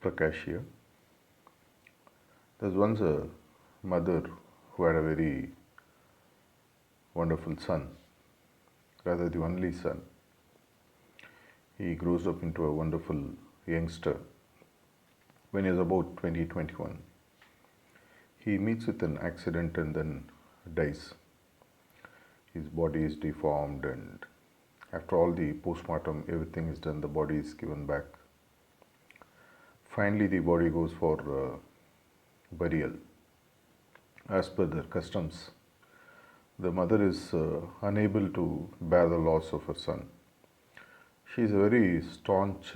Prakash here. There was once a mother who had a very wonderful son, rather the only son. He grows up into a wonderful youngster. When he is about 2021, he meets with an accident and then dies. His body is deformed, and after all the postmortem, everything is done, the body is given back. Finally, the body goes for burial. As per their customs, the mother is unable to bear the loss of her son. She is a very staunch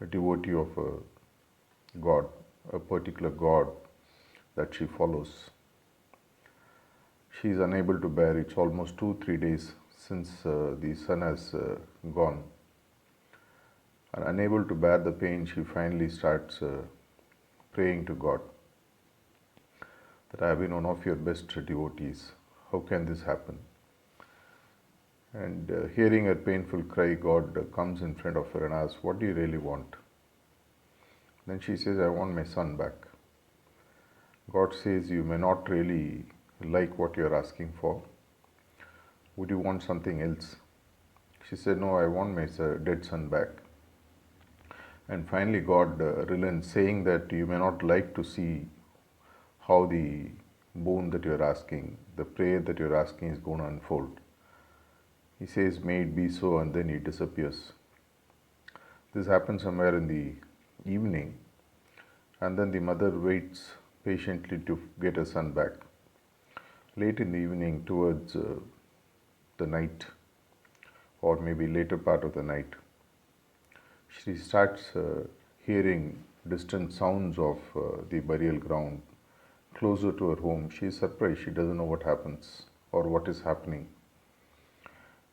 devotee of a god, a particular god that she follows. She is unable to bear it. It's almost 2-3 days since the son has gone. And unable to bear the pain, she finally starts praying to God that I have been one of your best devotees. How can this happen? And hearing her painful cry, God comes in front of her and asks, what do you really want? Then she says, I want my son back. God says, you may not really like what you're asking for. Would you want something else? She said, no, I want my dead son back. And finally God relents, saying that you may not like to see how the boon that you're asking, the prayer that you're asking is going to unfold. He says, may it be so, and then he disappears. This happens somewhere in the evening, and then the mother waits patiently to get her son back. Late in the evening, towards the night, or maybe later part of the night, she starts hearing distant sounds of the burial ground closer to her home. She is surprised. She doesn't know what happens or what is happening.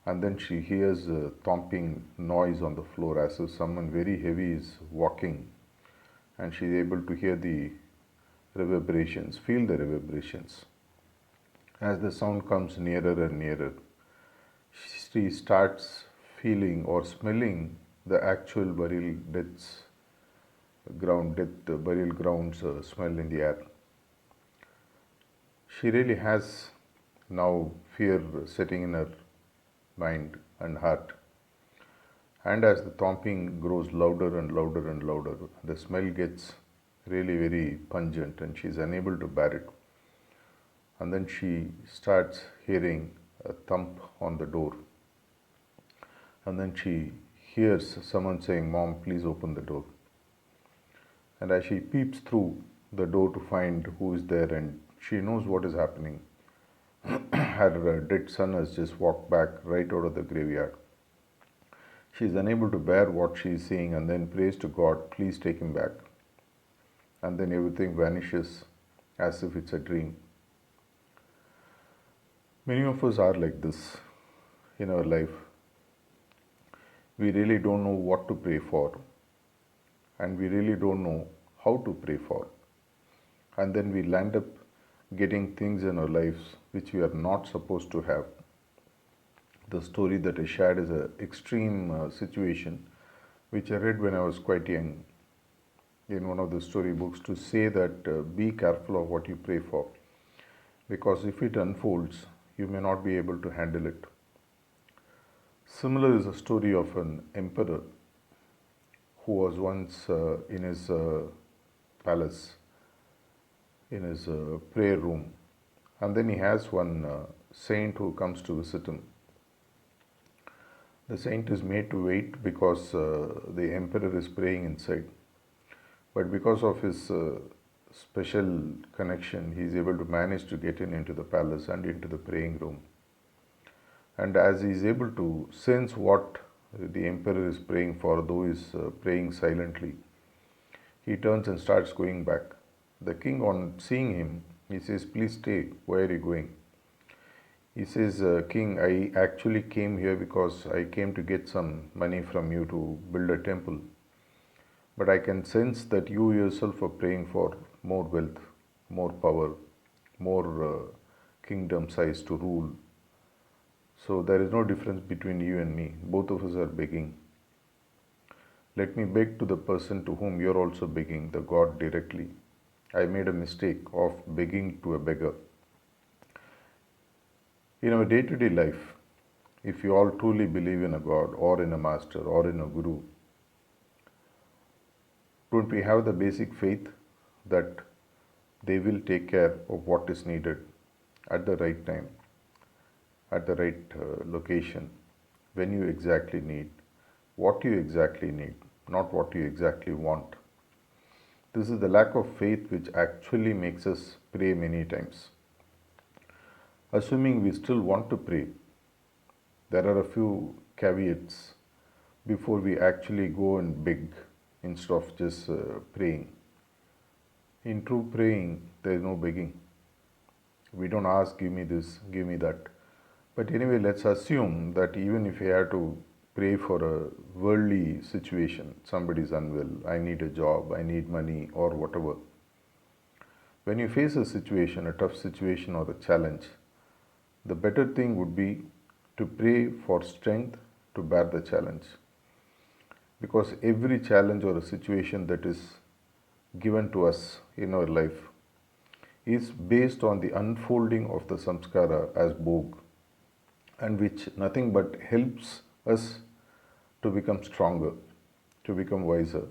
And then she hears a thumping noise on the floor as if someone very heavy is walking. And she is able to hear the reverberations, feel the reverberations. As the sound comes nearer and nearer, she starts feeling or smelling the actual burial grounds smell in the air. She really has now fear setting in her mind and heart. And as the thumping grows louder and louder and louder, the smell gets really very pungent and she is unable to bear it. And then she starts hearing a thump on the door. And then she hears someone saying, Mom, please open the door. And as she peeps through the door to find who is there, and she knows what is happening, her dead son has just walked back right out of the graveyard. She is unable to bear what she is seeing and then prays to God, please take him back. And then everything vanishes as if it's a dream. Many of us are like this in our life. We really don't know what to pray for, and we really don't know how to pray for. And then we land up getting things in our lives which we are not supposed to have. The story that I shared is an extreme situation which I read when I was quite young in one of the storybooks, to say that be careful of what you pray for, because if it unfolds, you may not be able to handle it. Similar is a story of an emperor who was once in his palace, in his prayer room, and then he has one saint who comes to visit him. The saint is made to wait because the emperor is praying inside, but because of his special connection, he is able to manage to get into the palace and into the praying room. And as he is able to sense what the emperor is praying for, though he is praying silently, he turns and starts going back. The king, on seeing him, he says, please stay, where are you going? He says, King, I actually came here because I came to get some money from you to build a temple. But I can sense that you yourself are praying for more wealth, more power, more kingdom size to rule. So there is no difference between you and me. Both of us are begging. Let me beg to the person to whom you're also begging, the God directly. I made a mistake of begging to a beggar. In our day to day life, if you all truly believe in a God or in a master or in a guru, don't we have the basic faith that they will take care of what is needed at the right time, at the right location, when you exactly need, what you exactly need, not what you exactly want. This is the lack of faith which actually makes us pray many times. Assuming we still want to pray, there are a few caveats before we actually go and beg instead of just praying. In true praying, there is no begging. We don't ask, give me this, give me that. But anyway, let's assume that even if you have to pray for a worldly situation, somebody's unwell, I need a job, I need money, or whatever. When you face a situation, a tough situation or a challenge, the better thing would be to pray for strength to bear the challenge. Because every challenge or a situation that is given to us in our life is based on the unfolding of the samskara as bhog, and which nothing but helps us to become stronger, to become wiser.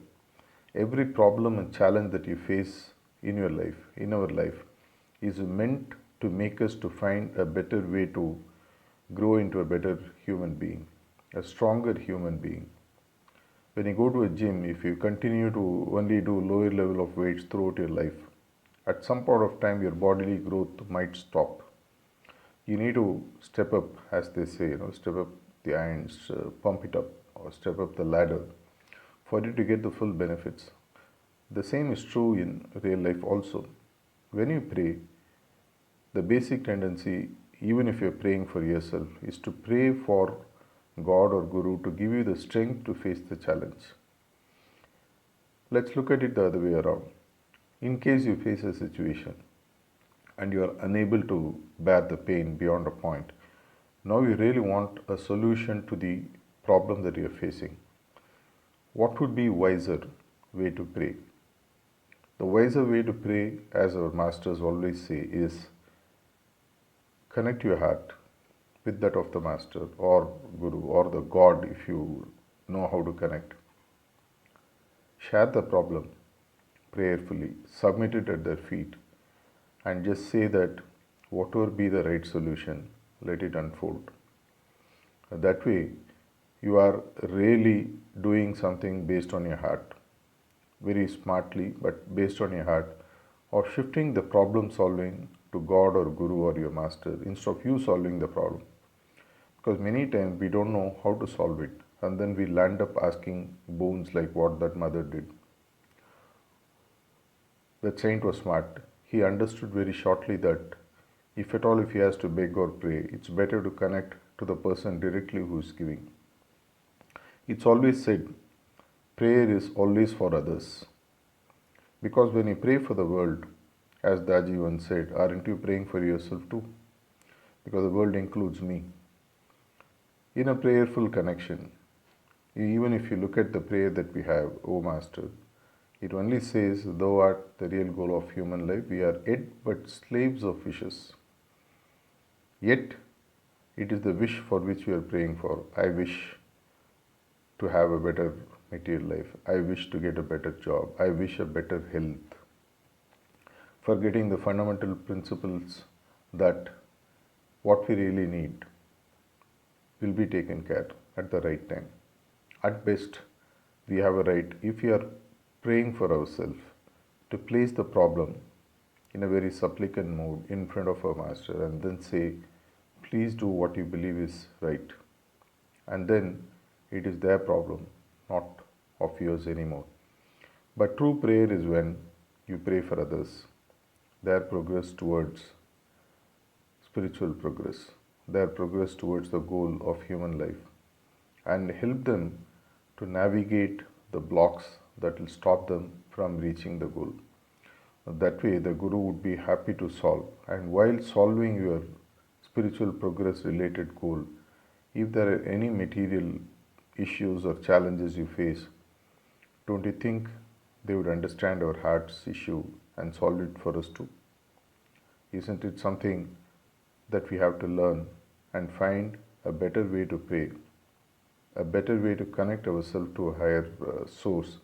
Every problem and challenge that you face in your life, in our life, is meant to make us to find a better way to grow into a better human being, a stronger human being. When you go to a gym, if you continue to only do lower level of weights throughout your life, at some point of time your bodily growth might stop. You need to step up, as they say, step up the irons, pump it up, or step up the ladder for you to get the full benefits. The same is true in real life also. When you pray, the basic tendency, even if you're praying for yourself, is to pray for God or Guru to give you the strength to face the challenge. Let's look at it the other way around. In case you face a situation and you are unable to bear the pain beyond a point, now you really want a solution to the problem that you are facing. What would be wiser way to pray? The wiser way to pray, as our masters always say, is connect your heart with that of the master or guru or the God if you know how to connect. Share the problem prayerfully, submit it at their feet, and just say that whatever be the right solution, let it unfold. That way, you are really doing something based on your heart, very smartly, but based on your heart, or shifting the problem solving to God or Guru or your master instead of you solving the problem. Because many times we don't know how to solve it, and then we land up asking boons like what that mother did. That saint was smart. He understood very shortly that if at all if he has to beg or pray, it's better to connect to the person directly who is giving. It's always said, prayer is always for others. Because when you pray for the world, as Daji once said, aren't you praying for yourself too? Because the world includes me. In a prayerful connection, even if you look at the prayer that we have, O Master, it only says, thou art the real goal of human life, we are yet but slaves of wishes. Yet, it is the wish for which we are praying for. I wish to have a better material life. I wish to get a better job. I wish a better health. Forgetting the fundamental principles that what we really need will be taken care at the right time. At best, we have a right, if we are praying for ourselves, to place the problem in a very supplicant mood in front of our master and then say, please do what you believe is right. And then it is their problem, not of yours anymore. But true prayer is when you pray for others, their progress towards spiritual progress, their progress towards the goal of human life, and help them to navigate the blocks that will stop them from reaching the goal. That way, the Guru would be happy to solve. And while solving your spiritual progress related goal, if there are any material issues or challenges you face, Don't you think they would understand our heart's issue and solve it for us too? Isn't it something that we have to learn and find a better way to pray, a better way to connect ourselves to a higher source?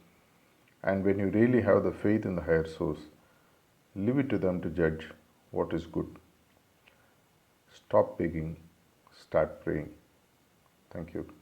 And when you really have the faith in the higher source, leave it to them to judge what is good. Stop begging, start praying. Thank you.